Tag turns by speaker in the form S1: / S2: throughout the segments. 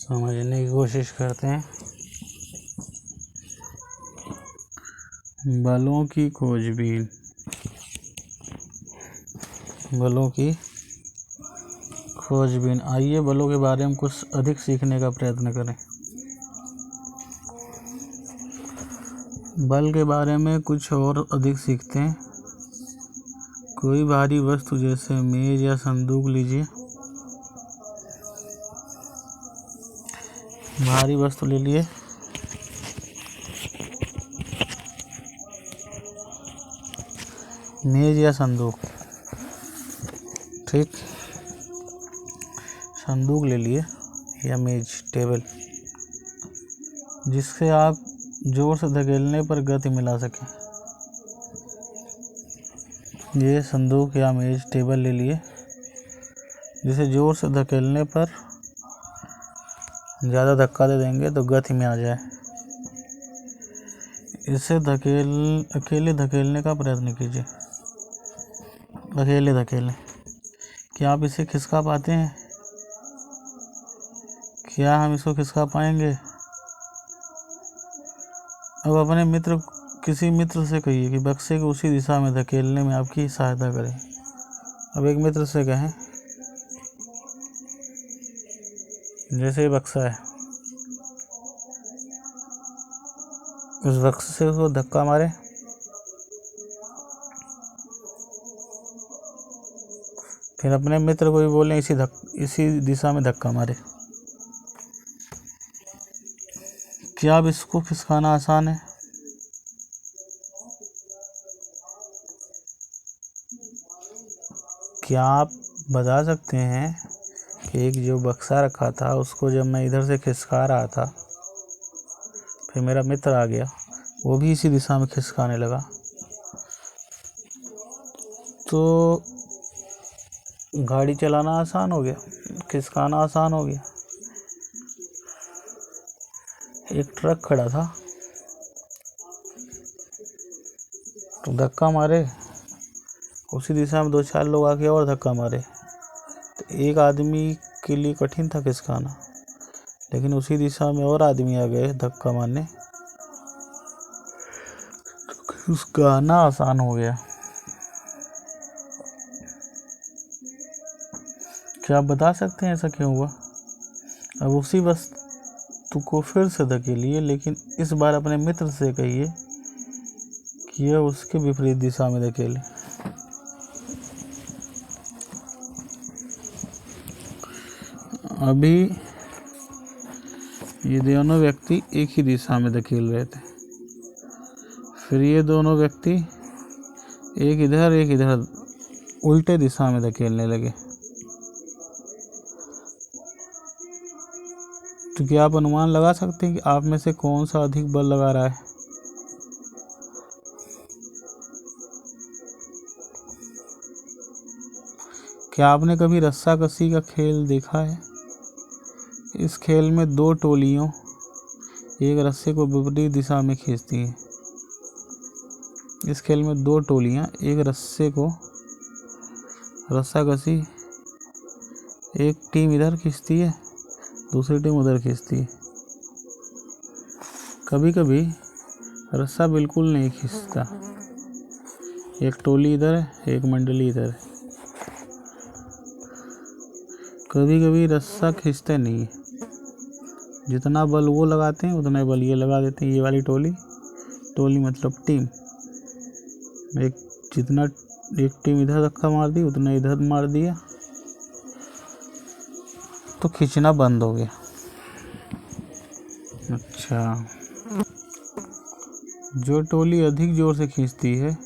S1: समझने की कोशिश करते हैं। बलों की खोजबीन। आइए बलों के बारे में कुछ अधिक सीखने का प्रयत्न करें। बल के बारे में कुछ और अधिक सीखते हैं। कोई भारी वस्तु जैसे मेज या संदूक लीजिए। भारी वस्तु ले लिए, मेज या संदूक, ठीक, संदूक ले लिए या मेज, टेबल, जिससे आप जोर से धकेलने पर गति मिला सकें। ये संदूक या मेज, टेबल ले लिए जिसे जोर से धकेलने पर ज़्यादा धक्का दे देंगे तो गति में आ जाए। इसे अकेले धकेलने का प्रयत्न कीजिए। अकेले धकेलें। क्या आप इसे खिसका पाते हैं? क्या हम इसको खिसका पाएंगे? अब अपने किसी मित्र से कहिए कि बक्से को उसी दिशा में धकेलने में आपकी सहायता करें। अब एक मित्र से कहें, जैसे बक्सा है, उस बक्से से उसको धक्का मारे, फिर अपने मित्र को भी बोलें इसी दिशा में धक्का मारे। क्या अब इसको खिसकाना आसान है? क्या आप बता सकते हैं कि एक जो बक्सा रखा था उसको जब मैं इधर से खिसका रहा था, फिर मेरा मित्र आ गया, वो भी इसी दिशा में खिसकाने लगा, तो गाड़ी चलाना आसान हो गया, खिसकाना आसान हो गया। एक ट्रक खड़ा था, तो धक्का मारे, उसी दिशा में 2-4 लोग आके और धक्का मारे, तो एक आदमी के लिए कठिन था खिसकाना, लेकिन उसी दिशा में और आदमी आ गए धक्का मारने, तो उसका आना आसान हो गया। क्या आप बता सकते हैं ऐसा क्यों हुआ? अब उसी वस्तु को फिर से धकेलिए, लेकिन इस बार अपने मित्र से कहिए कि यह उसके विपरीत दिशा में धकेले। अभी ये दोनों व्यक्ति एक ही दिशा में धकेल रहे थे, फिर ये दोनों व्यक्ति एक इधर उल्टे दिशा में धकेलने लगे, तो क्या आप अनुमान लगा सकते हैं कि आप में से कौन सा अधिक बल लगा रहा है? क्या आपने कभी रस्साकसी का खेल देखा है? इस खेल में 2 टोलियों एक रस्से को विपरीत दिशा में खींचती हैं। इस खेल में 2 टोलियां एक रस्से को, रस्साकसी, एक टीम इधर खींचती है, दूसरी टीम उधर खींचती है। कभी कभी रस्सा बिल्कुल नहीं खींचता, एक टोली इधर है, एक मंडली इधर है। कभी कभी रस्सा खींचते नहीं है, जितना बल वो लगाते हैं उतना बल ये लगा देते हैं। ये वाली टोली मतलब टीम, एक टीम इधर धक्का मार दी, उतना इधर मार दिया, तो खींचना बंद हो गया। अच्छा, जो टोली अधिक जोर से खींचती है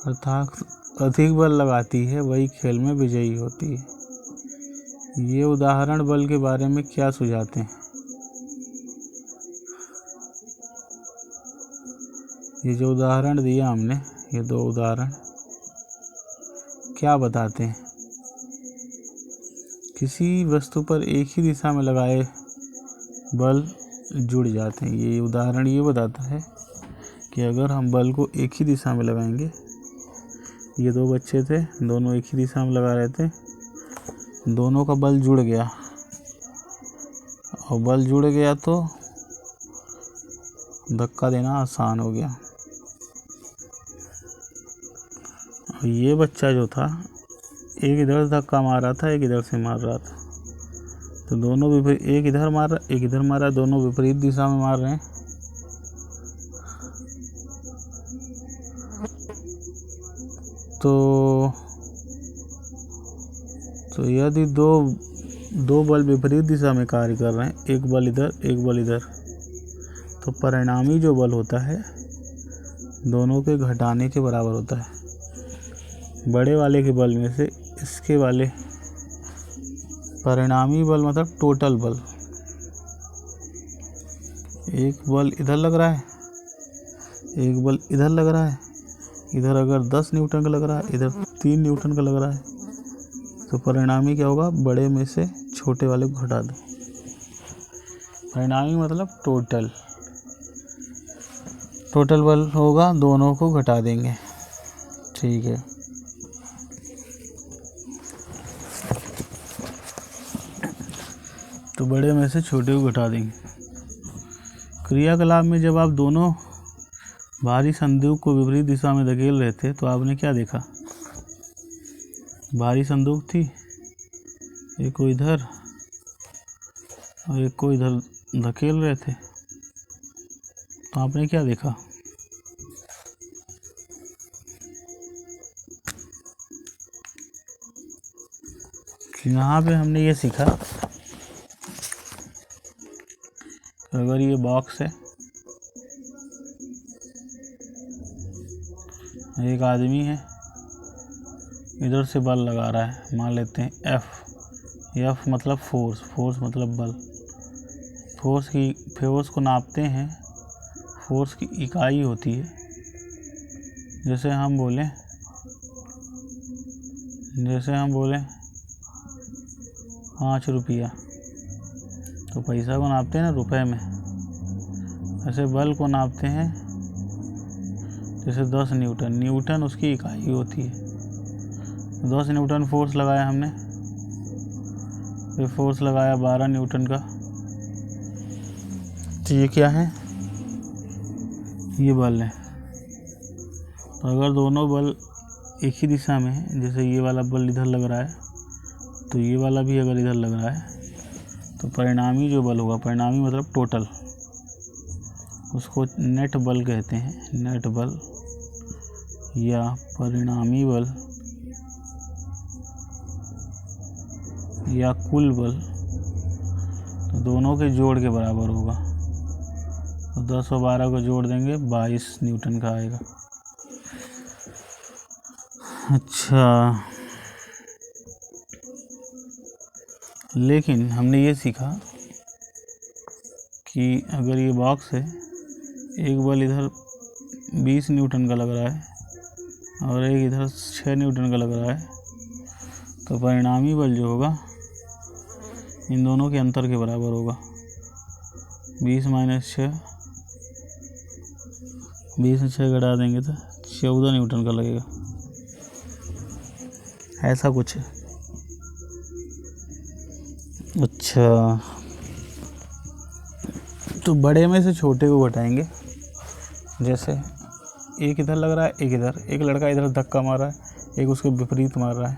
S1: अर्थात अधिक बल लगाती है, वही खेल में विजयी होती है। ये उदाहरण बल के बारे में क्या सुझाते हैं? ये जो उदाहरण दिया हमने, ये 2 उदाहरण क्या बताते हैं? किसी वस्तु पर एक ही दिशा में लगाए बल जुड़ जाते हैं। ये उदाहरण ये बताता है कि अगर हम बल को एक ही दिशा में लगाएंगे, ये 2 बच्चे थे, दोनों एक ही दिशा में लगा रहे थे, दोनों का बल जुड़ गया, और बल जुड़ गया तो धक्का देना आसान हो गया। और ये बच्चा जो था, एक इधर धक्का मार रहा था, एक इधर से मार रहा था, तो दोनों विपरीत, एक इधर मार रहा, एक इधर मार रहा, दोनों विपरीत दिशा में मार रहे हैं। तो यदि दो बल विपरीत दिशा में कार्य कर रहे हैं, एक बल इधर एक बल इधर, तो परिणामी जो बल होता है दोनों के घटाने के बराबर होता है। बड़े वाले के बल में से इसके वाले परिणामी बल मतलब टोटल बल, एक बल इधर लग रहा है, एक बल इधर लग रहा है, इधर अगर 10 न्यूटन का लग रहा है, इधर 3 न्यूटन का लग रहा है, तो परिणामी क्या होगा, बड़े में से छोटे वाले को घटा दो। परिणामी मतलब टोटल बल होगा, दोनों को घटा देंगे। ठीक है, तो बड़े में से छोटे को घटा देंगे। क्रियाकलाप में जब आप दोनों भारी संदूक को विपरीत दिशा में धकेल रहे थे, तो आपने क्या देखा, भारी संदूक थी, एक को इधर और एक को इधर धकेल रहे थे, तो आपने क्या देखा, यहाँ पे हमने ये सीखा, अगर ये बॉक्स है, एक आदमी है, इधर से बल लगा रहा है, मान लेते हैं एफ मतलब फोर्स मतलब बल। फोर्स को नापते हैं, फोर्स की इकाई होती है। जैसे हम बोलें 5 रुपया, तो पैसा को नापते हैं ना रुपए में, ऐसे बल को नापते हैं जैसे 10 न्यूटन उसकी इकाई होती है। 10 न्यूटन फोर्स लगाया हमने, फिर फोर्स लगाया 12 न्यूटन का, तो ये क्या है, ये बल है। तो अगर दोनों बल एक ही दिशा में है, जैसे ये वाला बल इधर लग रहा है, तो ये वाला भी अगर इधर लग रहा है, तो परिणामी जो बल होगा, परिणामी मतलब टोटल, उसको नेट बल कहते हैं, नेट बल या परिणामी बल या कुल बल, तो दोनों के जोड़ के बराबर होगा। तो 10 और 12 को जोड़ देंगे, 22 न्यूटन का आएगा। अच्छा, लेकिन हमने ये सीखा कि अगर ये बॉक्स है, एक बल इधर 20 न्यूटन का लग रहा है और एक इधर 6 न्यूटन का लग रहा है, तो परिणामी बल जो होगा इन दोनों के अंतर के बराबर होगा। 20 - 6, 20 में 6 घटा देंगे तो 14 न्यूटन का लगेगा, ऐसा कुछ है। अच्छा, तो बड़े में से छोटे को घटाएंगे। जैसे एक इधर लग रहा है, एक इधर, एक लड़का इधर धक्का मार रहा है, एक उसके विपरीत मार रहा है,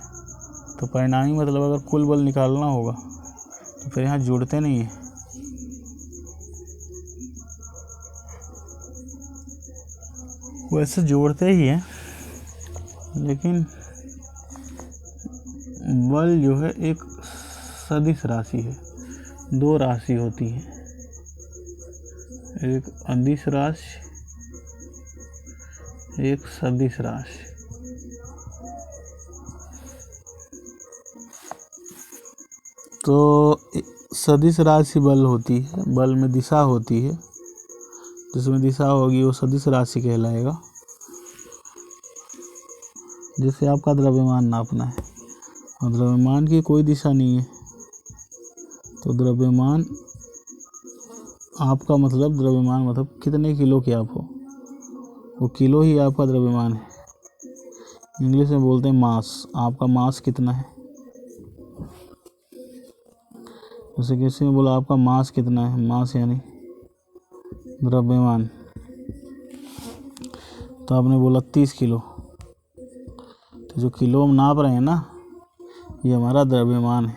S1: तो परिणामी मतलब अगर कुल बल निकालना होगा तो फिर यहाँ जोड़ते नहीं है, वैसे जोड़ते ही हैं, लेकिन बल जो है एक सदिश राशि है। 2 राशि होती है, एक अदिश राशि, एक सदिश राशि। तो सदिश राशि बल होती है, बल में दिशा होती है, जिसमें दिशा होगी वो सदिश राशि कहलाएगा। जैसे आपका द्रव्यमान नापना है और द्रव्यमान की कोई दिशा नहीं है, तो द्रव्यमान आपका मतलब द्रव्यमान मतलब कितने किलो के आप हो, वो किलो ही आपका द्रव्यमान है। इंग्लिश में बोलते हैं मास, आपका मास कितना है। जैसे किसी ने बोला आपका मास कितना है, मास यानी द्रव्यमान, तो आपने बोला 30 किलो, तो जो किलो हम नाप रहे हैं ना, ये हमारा द्रव्यमान है,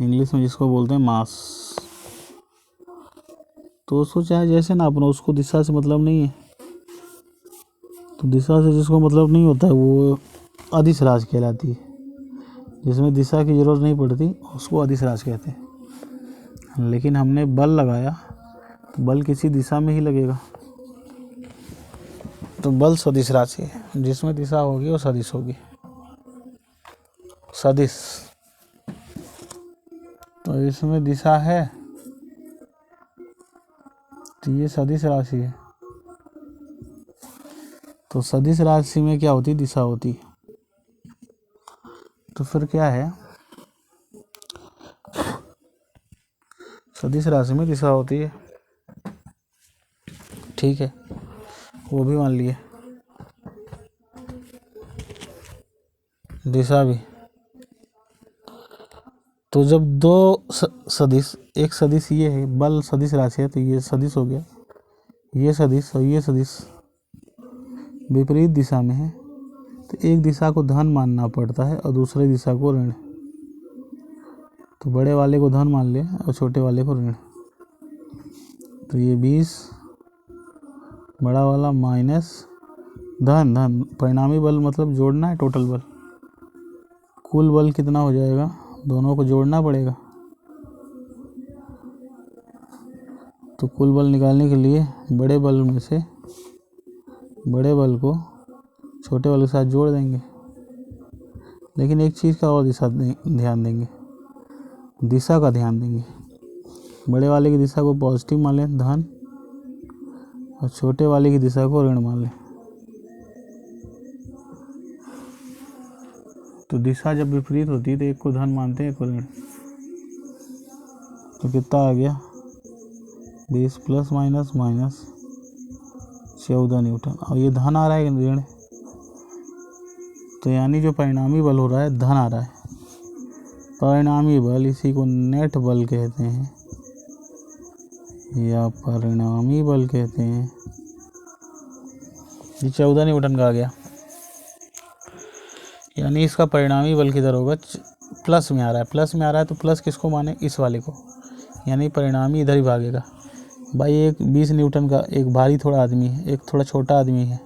S1: इंग्लिश में जिसको बोलते हैं मास। तो उसको चाहे जैसे नापना, उसको दिशा से मतलब नहीं है। तो दिशा से जिसको मतलब नहीं होता है वो अदिश राशि कहलाती है। जिसमें दिशा की ज़रूरत नहीं पड़ती उसको अदिश राशि कहते हैं। लेकिन हमने बल लगाया तो बल किसी दिशा में ही लगेगा, तो बल सदिश राशि है। जिसमें दिशा होगी वो सदिश होगी, सदिश। तो इसमें दिशा है तो ये सदिश राशि है। तो सदिश राशि में क्या होती, दिशा होती। तो फिर क्या है, सदिश राशि में दिशा होती है, ठीक है, वो भी मान लिए, दिशा भी। तो जब दो सदिश, एक सदिश ये है, बल सदिश राशि है, तो ये सदिश हो गया, ये सदिश और ये सदिश विपरीत दिशा में है, तो एक दिशा को धन मानना पड़ता है और दूसरे दिशा को ऋण। तो बड़े वाले को धन मान ले और छोटे वाले को ऋण। तो ये 20 बड़ा वाला माइनस धन, धन परिणामी बल मतलब जोड़ना है, टोटल बल। कुल बल कितना हो जाएगा, दोनों को जोड़ना पड़ेगा। तो कुल बल निकालने के लिए बड़े बल में से बड़े बल को छोटे बल के साथ जोड़ देंगे। लेकिन एक चीज़ का और ध्यान देंगे, दिशा का ध्यान देंगे। बड़े वाले की दिशा को पॉजिटिव मान लें, धन, और छोटे वाले की दिशा को ऋण मान लें। तो दिशा जब विपरीत होती है तो एक को धन मानते हैं, एक को ऋण। तो कितना आ गया, 20 प्लस माइनस माइनस 14 न्यूटन, और ये धन आ रहा है ऋण। तो यानी जो परिणामी बल हो रहा है धन आ रहा है। परिणामी बल, इसी को नेट बल कहते हैं या परिणामी बल कहते हैं। ये 14 न्यूटन का आ गया, यानी इसका परिणामी बल किधर होगा, प्लस में आ रहा है। प्लस में आ रहा है तो प्लस किसको माने, इस वाले को, यानी परिणामी इधर ही भागेगा। भाई एक 20 न्यूटन का एक भारी थोड़ा आदमी है, एक थोड़ा छोटा आदमी है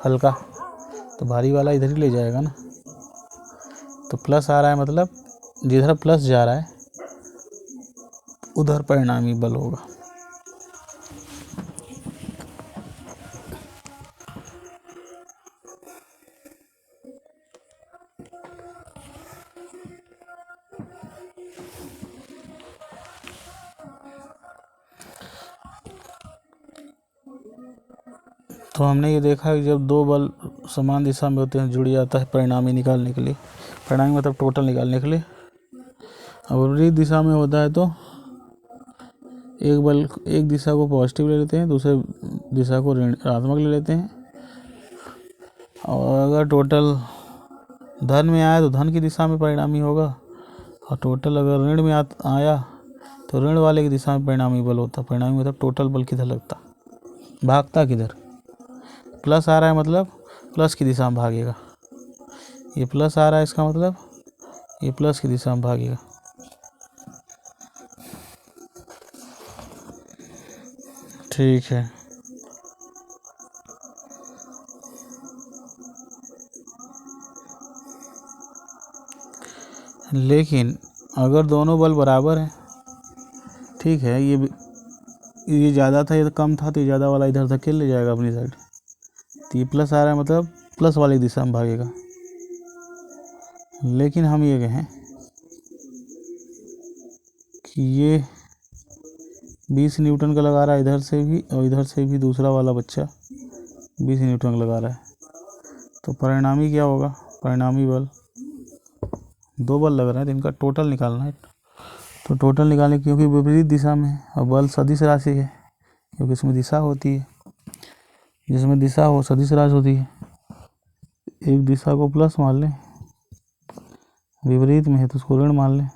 S1: हल्का, तो भारी वाला इधर ही ले जाएगा ना। तो प्लस आ रहा है मतलब जिधर प्लस जा रहा है उधर परिणामी बल होगा। तो हमने ये देखा कि जब दो बल समान दिशा में होते हैं जुड़ जाता है परिणामी निकालने के लिए, परिणामी मतलब टोटल निकालने के लिए। और विपरीत दिशा में होता है तो एक बल एक दिशा को पॉजिटिव ले लेते हैं, दूसरे दिशा को ऋणात्मक ले लेते हैं। और अगर टोटल धन में आया तो धन की दिशा में परिणामी होगा, और टोटल अगर ऋण में आया तो ऋण वाले की दिशा में परिणामी बल होता। परिणामी मतलब टोटल बल किधर लगता, भागता किधर। प्लस आ रहा है मतलब प्लस की दिशा में भागेगा, ये प्लस आ रहा है इसका मतलब ये प्लस की दिशा में भागेगा। ठीक है, लेकिन अगर दोनों बल बराबर हैं, ठीक है, ये ज़्यादा था ये कम था, तो ये ज़्यादा वाला इधर धकेल ले जाएगा अपनी साइड। तो ये प्लस आ रहा है मतलब प्लस वाली दिशा में भागेगा। लेकिन हम ये कहें कि ये 20 न्यूटन का लगा रहा है इधर से भी, और इधर से भी दूसरा वाला बच्चा 20 न्यूटन का लगा रहा है, तो परिणामी क्या होगा, परिणामी बल, दो बल लग रहे हैं तो इनका टोटल निकालना है। तो टोटल निकालने क्योंकि विपरीत दिशा में है, और बल सदिश राशि है क्योंकि इसमें दिशा होती है, जिसमें दिशा हो सदिश राशि होती है। एक दिशा को प्लस मान लें, विपरीत में है तो उसको ऋण मान लें।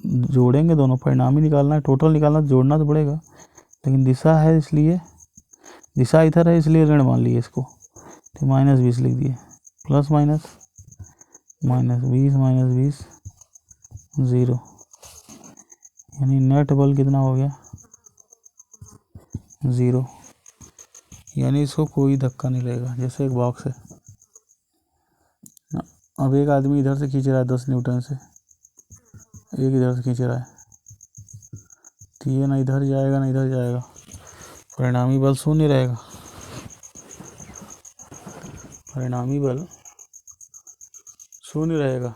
S1: जोड़ेंगे दोनों, परिणामी निकालना है, टोटल निकालना, जोड़ना तो पड़ेगा, लेकिन दिशा है इसलिए, दिशा इधर है इसलिए ऋण मान लिए इसको, तो -20 लिख दिए, प्लस माइनस -20 -20 0, यानी नेट बल कितना हो गया 0, यानी इसको कोई धक्का नहीं लगेगा, जैसे एक बॉक्स है। अब एक आदमी इधर से खींच रहा है 10 न्यूटन से, एक इधर से खींच रहा है, तो ये ना इधर जाएगा ना इधर जाएगा, परिणामी बल शून्य रहेगा, परिणामी बल शून्य रहेगा।